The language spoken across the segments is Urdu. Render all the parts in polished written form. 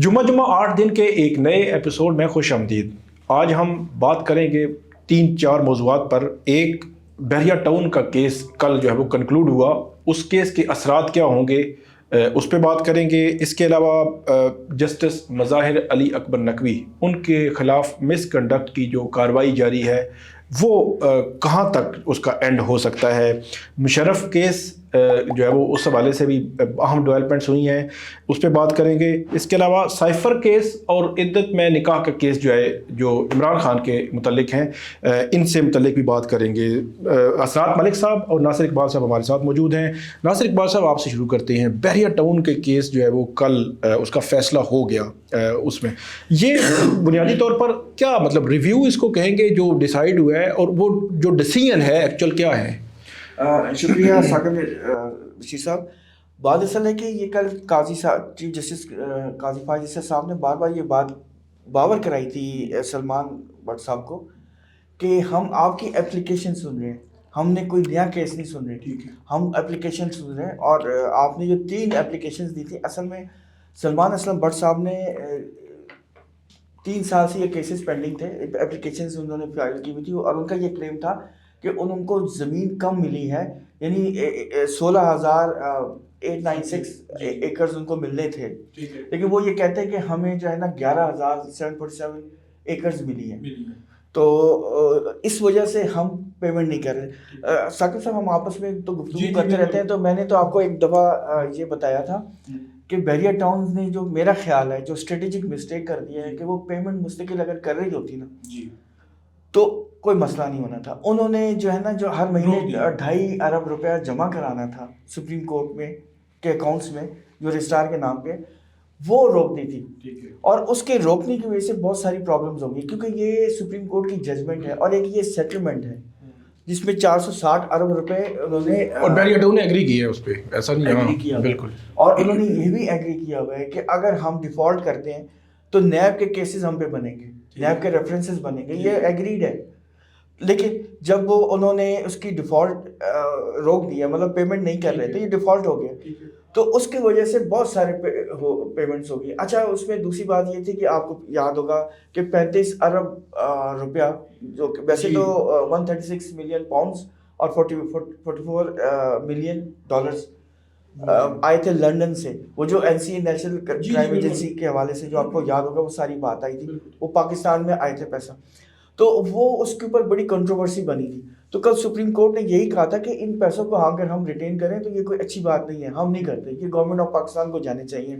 جمعہ 8 دن کے ایک نئے ایپیسوڈ میں خوش آمدید۔ آج ہم بات کریں گے 3-4 موضوعات پر۔ ایک، بحریہ ٹاؤن کا کیس کل جو ہے وہ کنکلوڈ ہوا، اس کیس کے اثرات کیا ہوں گے اس پہ بات کریں گے۔ اس کے علاوہ جسٹس مظاہر علی اکبر نقوی، ان کے خلاف مس کنڈکٹ کی جو کارروائی جاری ہے وہ کہاں تک اس کا اینڈ ہو سکتا ہے۔ مشرف کیس جو ہے وہ اس حوالے سے بھی اہم ڈیولپمنٹس ہوئی ہیں، اس پہ بات کریں گے۔ اس کے علاوہ سائفر کیس اور عدت میں نکاح کا کیس جو ہے جو عمران خان کے متعلق ہیں، ان سے متعلق بھی بات کریں گے۔ اسرار ملک صاحب اور ناصر اقبال صاحب ہمارے ساتھ موجود ہیں۔ ناصر اقبال صاحب، آپ سے شروع کرتے ہیں۔ بحریہ ٹاؤن کے کیس جو ہے وہ کل اس کا فیصلہ ہو گیا، اس میں یہ بنیادی طور پر کیا مطلب ریویو اس کو کہیں گے جو ڈیسائیڈ ہوا ہے، اور وہ جو ڈیسیژن ہے ایکچوئل کیا ہے؟ شکریہ ثاقب بشیر صاحب۔ بات اصل ہے کہ یہ کل قاضی صاحب، چیف جسٹس قاضی فائز صاحب نے بار بار یہ بات باور کرائی تھی سلمان بٹ صاحب کو کہ ہم آپ کی اپلیکیشن سن رہے ہیں، ہم نے کوئی نیا کیس نہیں سن رہے، ہم اپلیکیشن سن رہے ہیں۔ اور آپ نے جو 3 اپلیکیشنز دی تھی، اصل میں سلمان اسلم بٹ صاحب نے 3 سال سے یہ کیسز پینڈنگ تھے، اپلیکیشنز انہوں نے فائل کی ہوئی تھی، اور ان کا یہ کلیم تھا کہ ان کو زمین کم ملی ہے، یعنی 16,896 ایکرز ان کو ملنے تھے، لیکن وہ یہ کہتے ہیں کہ ہمیں جو ہے نا 11,747 ایکرز ملی ہے، تو اس وجہ سے ہم پیمنٹ نہیں کر رہے۔ ثاقب صاحب، ہم آپس میں تو گفتگو کرتے رہتے ہیں، تو میں نے تو آپ کو ایک دفعہ یہ بتایا تھا کہ بحریہ ٹاؤن نے جو میرا خیال ہے جو اسٹریٹجک مسٹیک کر دیا ہے کہ وہ پیمنٹ مستقل اگر کر رہی ہوتی نا تو کوئی مسئلہ نہیں ہونا تھا۔ انہوں نے جو ہے نا جو ہر مہینے 2.5 ارب روپیہ جمع کرانا تھا سپریم کورٹ میں کے اکاؤنٹس میں جو رجسٹرار کے نام پہ، وہ روک دی تھی، اور اس کے روکنے کی وجہ سے بہت ساری پرابلمز ہوں گی، کیونکہ یہ سپریم کورٹ کی ججمنٹ ہے، اور ایک یہ سیٹلمنٹ ہے جس میں 460 ارب روپے انہوں نے، اور بحریہ ٹاؤن نے ایگری کیا ہے اس پہ، ایسا نہیں ایگری کیا بالکل، اور انہوں نے یہ بھی ایگری کیا ہوا ہے کہ اگر ہم ڈیفالٹ کرتے ہیں تو نیب کے کیسز ہم پہ بنیں گے، نیب کے ریفرنسز بنیں گے، یہ ایگریڈ ہے۔ لیکن جب وہ انہوں نے اس کی ڈیفالٹ روک دیا، مطلب پیمنٹ نہیں کر رہے، تو یہ ڈیفالٹ ہو گیا، تو اس کی وجہ سے بہت سارے پیمنٹس ہو گئی۔ اچھا، اس میں دوسری بات یہ تھی کہ آپ کو یاد ہوگا کہ 35 ارب روپیہ، جو ویسے تو 136 ملین پاؤنڈز اور 44 ملین ڈالرز آئے تھے لنڈن سے، وہ جو NCA نیشنل کرائم ایجنسی کے حوالے سے جو آپ کو یاد ہوگا وہ ساری بات آئی تھی، وہ پاکستان میں آئے تھے پیسہ، تو وہ اس کے اوپر بڑی کنٹروورسی بنی تھی۔ تو کل سپریم کورٹ نے یہی کہا تھا کہ ان پیسوں کو اگر ہم ریٹین کریں تو یہ کوئی اچھی بات نہیں ہے، ہم نہیں کرتے، یہ گورنمنٹ آف پاکستان کو جانے چاہیے،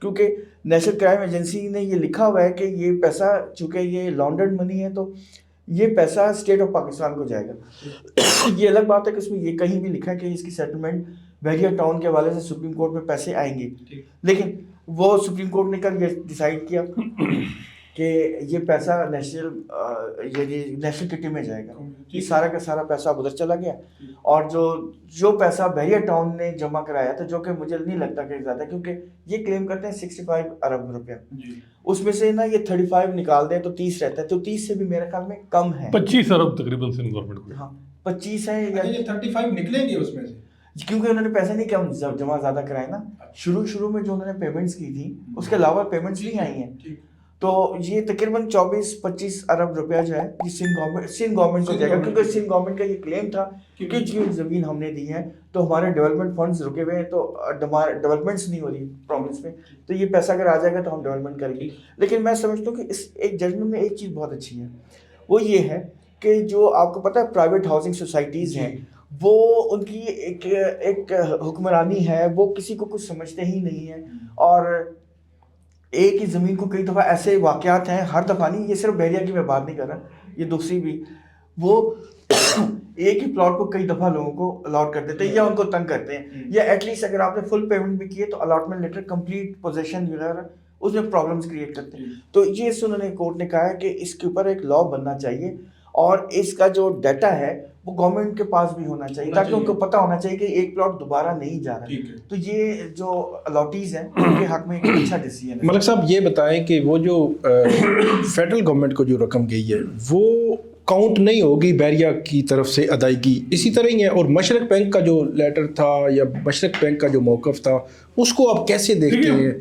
کیونکہ نیشنل کرائم ایجنسی نے یہ لکھا ہوا ہے کہ یہ پیسہ چونکہ یہ لانڈرڈ منی ہے تو یہ پیسہ اسٹیٹ آف پاکستان کو جائے گا۔ یہ الگ بات ہے کہ اس میں یہ کہیں بھی لکھا ہے کہ اس کی سیٹلمنٹ بحریہ ٹاؤن کے حوالے سے سپریم کورٹ میں پیسے آئیں گے، لیکن وہ سپریم کورٹ نے کل یہ ڈیسائیڈ کیا کہ یہ پیسہ نیشنل کٹی میں جائے گا، یہ سارا کا سارا پیسہ ادھر چلا گیا، اور جو پیسہ بحریہ ٹاؤن نے جمع کرایا تھا، جو کہ مجھے نہیں لگتا کہ زیادہ، کیونکہ یہ کلیم کرتے ہیں 65 ارب روپیہ، اس میں سے نا یہ 35 نکال دیں تو 30 رہتا ہے، تو 30 سے بھی میرے خیال میں کم ہے، 25 ارب تقریباً سے گورنمنٹ کو، ہاں 25 ہے یا 35 نکلیں گے اس میں سے، کیونکہ انہوں نے پیسے نہیں کم جمع زیادہ کرائے نا، شروع میں جو انہوں نے پیمنٹس کی تھی اس کے علاوہ پیمنٹس نہیں آئی ہیں، تو یہ تقریباً 24-25 ارب روپیہ جو ہے یہ سندھ گورنمنٹ کو جائے گا، کیونکہ سندھ گورنمنٹ کا یہ کلیم تھا کہ جو زمین ہم نے دی ہے تو ہمارے ڈیولپمنٹ فنڈز رکے ہوئے ہیں، تو ڈیولپمنٹس نہیں ہو رہی پروونس میں، تو یہ پیسہ اگر آ جائے گا تو ہم ڈیولپمنٹ کریں گے۔ لیکن میں سمجھتا ہوں کہ اس ایک ججمنٹ میں ایک چیز بہت اچھی ہے، وہ یہ ہے کہ جو آپ کو پتہ ہے پرائیویٹ ہاؤسنگ سوسائٹیز ہیں، وہ ان کی ایک حکمرانی ہے، وہ کسی کو کچھ سمجھتے ہی نہیں ہیں، اور ایک ہی زمین کو کئی دفعہ ایسے واقعات ہیں، ہر دفعہ نہیں، یہ صرف بحریہ کی میں بات نہیں کر رہا، یہ دوسری بھی، وہ ایک ہی پلاٹ کو کئی دفعہ لوگوں کو الاٹ کر دیتے ہیں یا ان کو تنگ کرتے ہیں، یا ایٹ لیسٹ اگر آپ نے فل پیمنٹ بھی کی ہے تو الاٹمنٹ لیٹر کمپلیٹ پوزیشن وغیرہ اس میں پرابلمس کریٹ کرتے ہیں۔ تو یہ انہوں نے کورٹ نے کہا ہے کہ اس کے اوپر ایک لا بننا چاہیے، اور اس کا جو ڈیٹا ہے وہ گورنمنٹ کے پاس بھی ہونا چاہیے، تاکہ ان کو پتہ ہونا چاہیے کہ ایک پلاٹ دوبارہ نہیں جا رہا ہے۔ تو یہ جو الاٹیز ہیں ان کے حق میں ایک اچھا ڈیسیژن ہے۔ ملک صاحب یہ بتائیں کہ وہ جو فیڈرل گورنمنٹ کو جو رقم گئی ہے وہ کاؤنٹ نہیں ہوگی بحریہ کی طرف سے ادائیگی، اسی طرح ہی ہے، اور مشرق بینک کا جو لیٹر تھا یا مشرق بینک کا جو موقف تھا اس کو آپ کیسے دیکھتے ہیں؟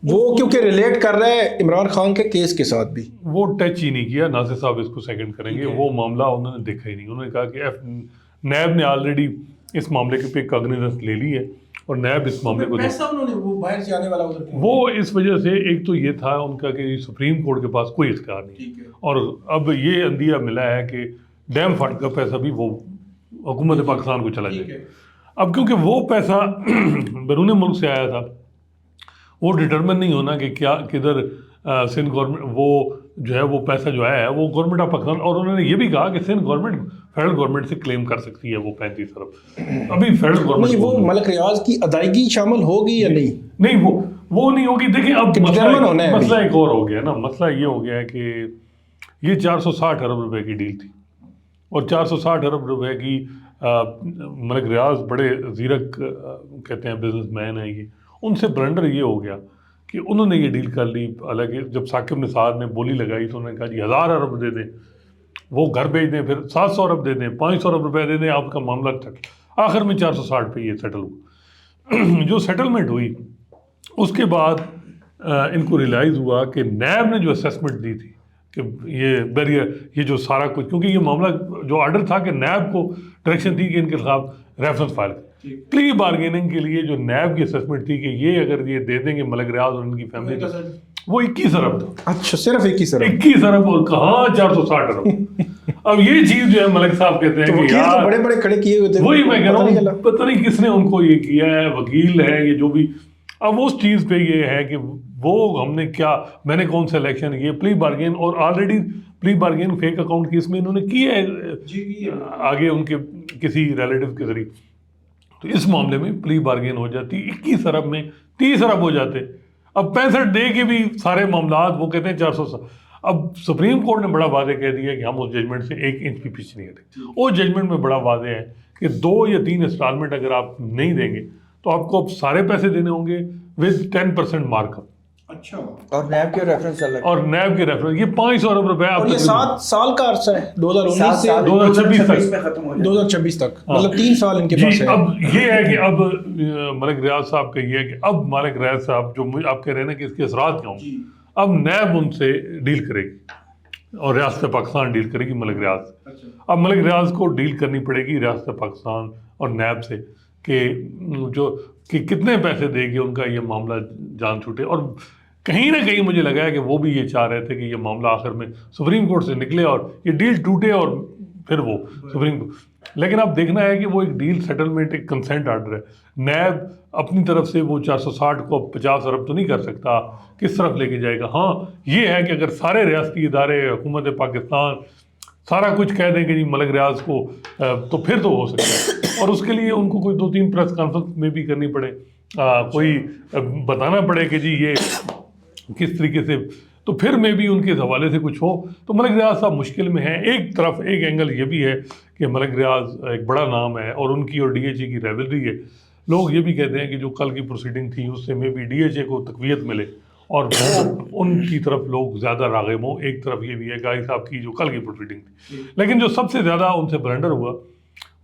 وہ کیونکہ ریلیٹ کر رہا ہے عمران خان کے کیس کے ساتھ بھی. وہ ٹچ ہی نہیں کیا. ناصر صاحب اس کو سیکنڈ کریں گے. وہ معاملہ انہوں نے دیکھا ہی نہیں. انہوں نے کہا کہ نیب نے آلریڈی اس معاملے کے پہ کاگنیزنس لے لی ہے اور نیب اس معاملے کو پیسہ انہوں نے وہ باہر سے آنے والا ادھر وہ اس وجہ سے ایک تو یہ تھا ان کا کہ سپریم کورٹ کے پاس کوئی اختیار نہیں اور اب یہ اندیہ ملا ہے کہ ڈیم فنڈ کا پیسہ بھی وہ حکومت پاکستان کو چلا جائے. اب کیونکہ وہ پیسہ بیرون ملک سے آیا تھا وہ ڈٹرمن نہیں ہونا کہ کیا کدھر سندھ گورنمنٹ وہ جو ہے وہ پیسہ جو آیا ہے وہ گورنمنٹ آف پاکستان. اور انہوں نے یہ بھی کہا کہ سندھ گورنمنٹ فیڈرل گورنمنٹ سے کلیم کر سکتی ہے وہ 35 ارب. ابھی فیڈرل گورنمنٹ وہ ملک ریاض کی ادائیگی شامل ہوگی یا نہیں؟ نہیں وہ نہیں ہوگی. دیکھیں اب مسئلہ ایک اور ہو گیا نا. مسئلہ یہ ہو گیا ہے کہ یہ 460 ارب روپے کی ڈیل تھی اور 460 ارب روپے کی ملک ریاض بڑے زیرک کہتے ہیں بزنس مین ہیں یہ. ان سے بلنڈر یہ ہو گیا کہ انہوں نے یہ ڈیل کر لی. حالانکہ جب ثاقب نثار نے بولی لگائی تو انہوں نے کہا جی 1000 ارب دے دیں وہ گھر بھیج دیں پھر 700 ارب دے دیں 500 ارب روپے دے دیں آپ کا معاملہ تک. آخر میں 460 پہ یہ سیٹل ہوا. جو سیٹلمنٹ ہوئی اس کے بعد ان کو ریلائز ہوا کہ نیب نے جو اسیسمنٹ دی تھی کہ یہ جو سارا کچھ کیونکہ یہ معاملہ جو آرڈر تھا کہ نیب کو ڈائریکشن تھی کہ ان کے خلاف ریفرنس فائل پلی بارگیننگ کے لیے جو نیب کی اسیسمنٹ تھی کہ یہ اگر یہ دے دیں گے ملک ریاض اور ان کی فیملی کو وہ 21 ارب تھا. اچھا صرف 21 ارب اور کہاں 460 ارب. اب یہ چیز جو ہے ملک صاحب کہتے ہیں کہ یار بڑے بڑے کھڑے کیے ہوئے تھے. وہی میں کہہ رہا ہوں پتہ نہیں کس نے ان کو یہ کیا ہے وکیل ہے یہ جو بھی. اب اس چیز پہ یہ ہے کہ وہ ہم نے کیا میں نے کون سا الیکشن یہ پلی بارگین اور آلریڈی پلی بارگین فیک اکاؤنٹ کیس میں انہوں نے کیا ہے آگے ان کے کسی ریلیٹیو کے ذریعے. تو اس معاملے میں پلی بارگین ہو جاتی 21 ارب میں 30 ارب ہو جاتے. اب 65 دے کے بھی سارے معاملات وہ کہتے ہیں 400. اب سپریم کورٹ نے بڑا واضح کہہ دیا کہ ہم اس ججمنٹ سے 1 انچ بھی پیچھے نہیں ہٹے. اس ججمنٹ میں بڑا واضح ہے کہ 2 یا 3 انسٹالمنٹ اگر آپ نہیں دیں گے تو آپ کو اب سارے پیسے دینے ہوں گے ود 10% مارک اپ. اچھا. اور نیب کے ریفرنس الگ اور نیب کے ریفرنس یہ 500 ارب روپے اور یہ 7 سال کا عرصہ ہے 2019 سے 2026 تک مطلب 3 سال ان کے پاس ہے. اب یہ ہے کہ اب ملک ریاض صاحب کا یہ ہے کہ اب ملک ریاض صاحب جو آپ کہہ رہے ہیں کہ اس کے اثرات کیا ہوں گے. اب نیب ان سے ڈیل کرے گی اور ریاست پاکستان ڈیل کرے گی ملک ریاض. اب ملک ریاض کو ڈیل کرنی پڑے گی ریاست پاکستان اور نیب سے کہ کتنے پیسے دے گی ان کا یہ معاملہ جان چھوٹے. اور کہیں نہ کہیں مجھے لگا ہے کہ وہ بھی یہ چاہ رہے تھے کہ یہ معاملہ آخر میں سپریم کورٹ سے نکلے اور یہ ڈیل ٹوٹے اور پھر وہ سپریم کورٹ. لیکن اب دیکھنا ہے کہ وہ ایک ڈیل سیٹلمنٹ ایک کنسنٹ آرڈر ہے. نیب اپنی طرف سے وہ 460 کو 50 ارب تو نہیں کر سکتا کس طرف لے کے جائے گا. ہاں یہ ہے کہ اگر سارے ریاستی ادارے حکومت پاکستان سارا کچھ کہہ دیں کہ جی ملک ریاض کو تو پھر تو ہو سکتا ہے. اور اس کے لیے ان کو کوئی 2-3 پریس کانفرنس میں بھی کرنی پڑے کوئی بتانا پڑے کہ جی یہ کس طریقے سے تو پھر میں بھی ان کے حوالے سے کچھ ہو تو ملک ریاض صاحب مشکل میں ہیں. ایک طرف ایک اینگل یہ بھی ہے کہ ملک ریاض ایک بڑا نام ہے اور ان کی اور ڈی ایچ اے کی ریولری ہے. لوگ یہ بھی کہتے ہیں کہ جو کل کی پروسیڈنگ تھی اس سے میں بھی ڈی ایچ اے کو تقویت ملے اور ان کی طرف لوگ زیادہ راغب ہوں. ایک طرف یہ بھی ہے گاہی صاحب کی جو کل کی پروسیڈنگ تھی. لیکن جو سب سے زیادہ ان سے بلنڈر ہوا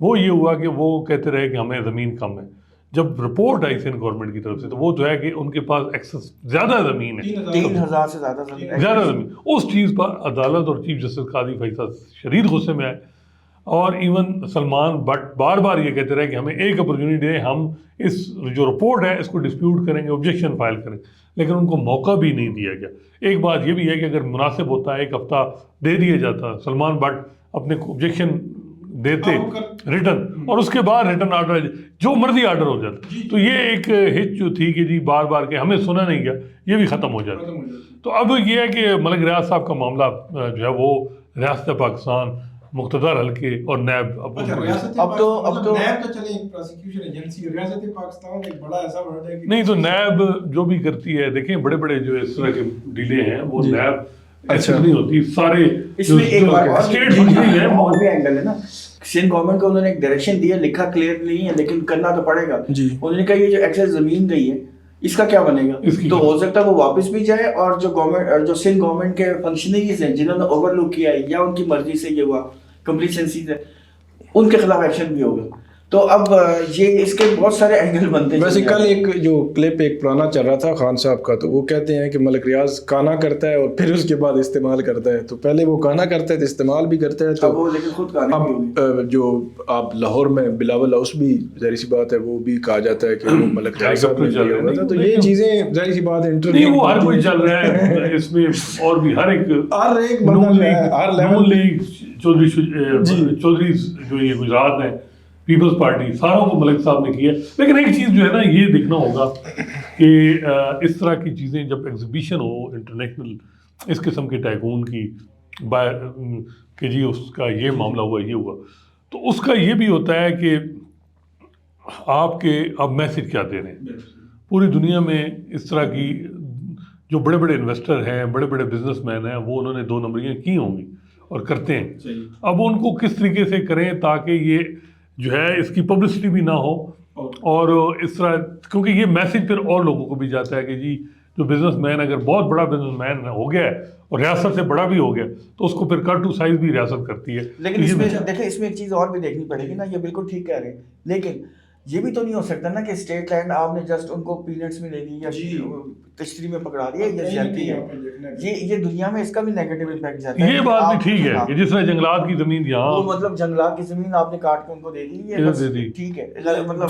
وہ یہ ہوا کہ وہ کہتے رہے کہ ہمیں زمین کم ہے. جب رپورٹ آئی سندھ گورنمنٹ کی طرف سے تو وہ جو ہے کہ ان کے پاس ایکسس زیادہ زمین ہے 3000 سے زیادہ زمین. اس چیز پر عدالت اور چیف جسٹس قاضی فیصل شدید غصے میں آئے اور ایون سلمان بٹ بار بار یہ کہتے رہے کہ ہمیں ایک اپرچونیٹی دیں ہم اس جو رپورٹ ہے اس کو ڈسپیوٹ کریں گے آبجیکشن فائل کریں. لیکن ان کو موقع بھی نہیں دیا گیا. ایک بات یہ بھی ہے کہ اگر مناسب ہوتا ہے 1 ہفتہ دے دیا جاتا سلمان بٹ اپنے آبجیکشن دیتے ریٹرن اور اس کے بعد ریٹرن آرڈر جو مرضی آرڈر ہو جاتا تو یہ ایک ہچ جو تھی کہ جی بار بار کہ ہمیں سنا نہیں گیا یہ بھی ختم ہو جاتا. تو اب یہ ہے کہ ملک ریاض صاحب کا معاملہ جو ہے وہ ریاست پاکستان مقتدر حلقے اور نیب اب تو نیب تو چلے پروسیکیوشن ایجنسی ریاست پاکستان ایک بڑا ایسا ورڈ ہے نہیں تو نیب جو بھی کرتی ہے دیکھیں بڑے بڑے جو اس طرح کے ڈیلے ہیں وہ نیب ایسے نہیں ہوتی سارے اس میں ایک اسٹیٹ فنکشننگ ہے اور بھی اینگل ہے نا. سندھ گورنمنٹ کو انہوں نے ایک ڈائریکشن دیا لکھا کلیئر نہیں ہے لیکن کرنا تو پڑے گا. انہوں نے کہا یہ جو ایکسس زمین گئی ہے اس کا کیا بنے گا تو ہو سکتا ہے وہ واپس بھی جائے اور جو گورنمنٹ جو سندھ گورنمنٹ کے فنکشنریز ہیں جنہوں نے اوور لک کیا ہے یا ان کی مرضی سے یہ ہوا کمپلیسنسی سے ان کے خلاف ایکشن بھی ہوگا. تو اب یہ اس کے بہت سارے اینگل بنتے ہیں. ویسے کل ایک جو کلپ ایک پرانا چل رہا تھا خان صاحب کا، تو وہ کہتے ہیں کہ ملک ریاض کانا کرتا ہے اور پھر اس کے بعد استعمال کرتا ہے. تو پہلے وہ کانا کرتا ہے تو استعمال بھی کرتا ہے. تو وہ لیکن خود کانے بھی ہوگی. اب جو آپ لاہور میں بلاول ہاؤس بھی ظاہر سی بات ہے وہ بھی کہا جاتا ہے کہ وہ ملک ریاض صاحب نے کیا ہوا تھا. تو یہ چیزیں ظاہر سی بات ہے نہیں، وہ ہر کوئی چل رہا ہے اس میں، اور بھی ہر ایک نون لیگ چودھری جو یہ گجرات ہے پیپلز پارٹی، ساروں کو ملک صاحب نے کیا. لیکن ایک چیز جو ہے نا یہ دیکھنا ہوگا کہ اس طرح کی چیزیں جب ایگزیبیشن ہو انٹرنیشنل اس قسم کے ٹائکون کی کہ جی اس کا یہ معاملہ ہوا، یہ ہوا، تو اس کا یہ بھی ہوتا ہے کہ آپ میسج کیا دے رہے ہیں. پوری دنیا میں اس طرح کی جو بڑے بڑے انویسٹر ہیں، بڑے بڑے بزنس مین ہیں، وہ انہوں نے 2 نمبریاں کی ہوں گی اور کرتے ہیں. اب ان کو کس طریقے سے کریں تاکہ یہ جو ہے اس کی پبلسٹی بھی نہ ہو، اور اس طرح کیونکہ یہ میسج پھر اور لوگوں کو بھی جاتا ہے کہ جی جو بزنس مین اگر بہت بڑا بزنس مین ہو گیا ہے اور ریاست سے بڑا بھی ہو گیا تو اس کو پھر کٹ ٹو سائز بھی ریاست کرتی ہے. لیکن اس میں دیکھیں، اس میں ایک چیز اور بھی دیکھنی پڑے گی نا، یہ بالکل ٹھیک کہہ رہے ہیں، لیکن یہ بھی تو نہیں ہو سکتا نا کہ اسٹیٹ لینڈ آپ نے جسٹ ان کو پینٹس میں لے لی یا تشتری میں پکڑا دیا، یہ زیادتی ہے. یہ دنیا میں اس کا بھی نیگیٹو امپیکٹ جاتا ہے. یہ بات بھی ٹھیک ہے کہ جس طرح جنگلات کی زمین یہاں، وہ مطلب جنگلات کی زمین آپ نے کاٹ کے ان کو دے دی، یہ ٹھیک ہے مطلب